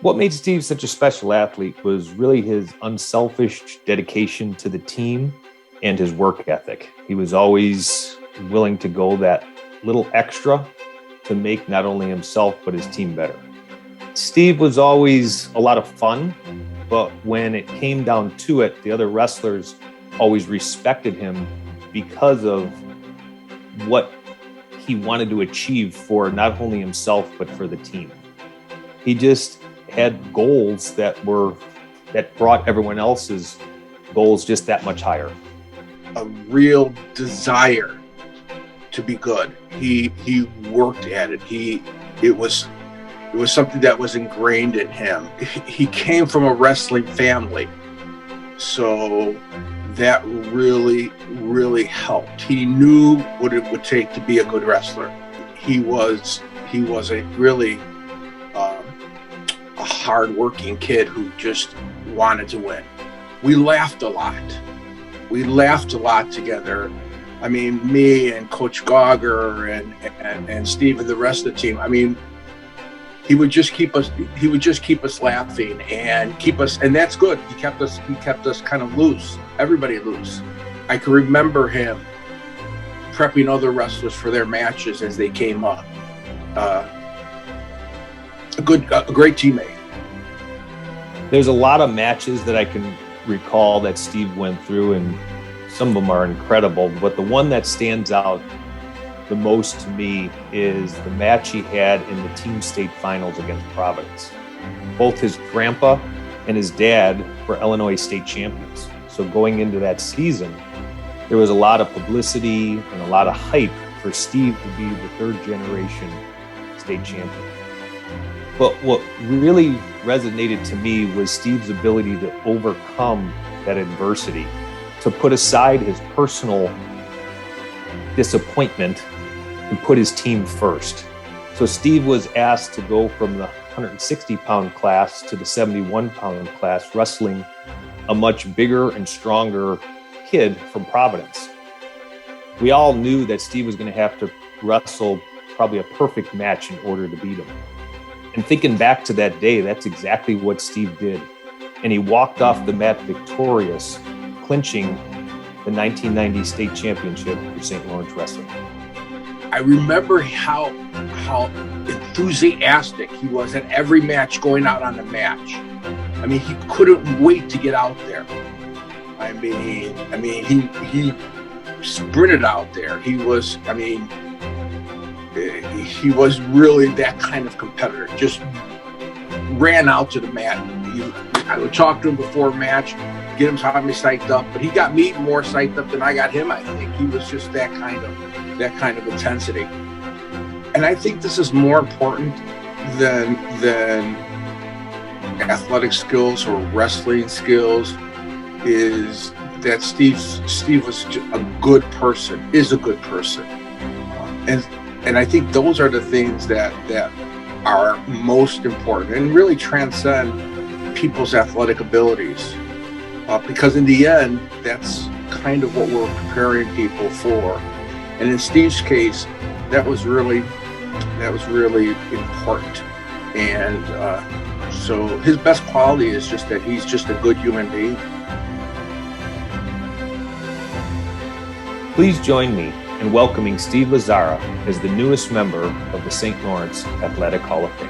What made Steve such a special athlete was really his unselfish dedication to the team and his work ethic. He was always willing to go that little extra to make not only himself, but his team better. Steve was always a lot of fun, but when it came down to it, the other wrestlers always respected him because of what he wanted to achieve for not only himself, but for the team. He just had goals that brought everyone else's goals just that much higher. A real desire to be good. He worked at it. It was something that was ingrained in him. He came from a wrestling family, so that really helped. He knew what it would take to be a good wrestler. He was a really a hard-working kid who just wanted to win. We laughed a lot. We laughed a lot together. I mean, me and Coach Gauger and Steve and the rest of the team. I mean, he would just keep us laughing and keep us, and that's good. He kept us kind of loose, everybody loose. I can remember him prepping other wrestlers for their matches as they came up. A great teammate. There's a lot of matches that I can recall that Steve went through, and some of them are incredible, but the one that stands out the most to me is the match he had in the team state finals against Providence. Both his grandpa and his dad were Illinois state champions. So going into that season, there was a lot of publicity and a lot of hype for Steve to be the third generation state champion. But what really resonated to me was Steve's ability to overcome that adversity, to put aside his personal disappointment and put his team first. So Steve was asked to go from the 160-pound class to the 71-pound class, wrestling a much bigger and stronger kid from Providence. We all knew that Steve was going to have to wrestle probably a perfect match in order to beat him. And thinking back to that day, that's exactly what Steve did. And he walked off the mat victorious, clinching the 1990 state championship for St. Lawrence Wrestling. I remember how enthusiastic he was at every match, going out on the match. I mean, he couldn't wait to get out there. I mean, he sprinted out there. He was really that kind of competitor. Just ran out to the mat. I would talk to him before a match, get him psyched up, but he got me more psyched up than I got him. I think he was just that kind of intensity. And I think this is more important than athletic skills or wrestling skills, is that Steve was a good person, is a good person. And I think those are the things that are most important and really transcend people's athletic abilities. Because in the end, that's kind of what we're preparing people for. And in Steve's case, that was really important. And so his best quality is just that he's just a good human being. Please join me in welcoming Steve Lazarra as the newest member of the St. Lawrence Athletic Hall of Fame.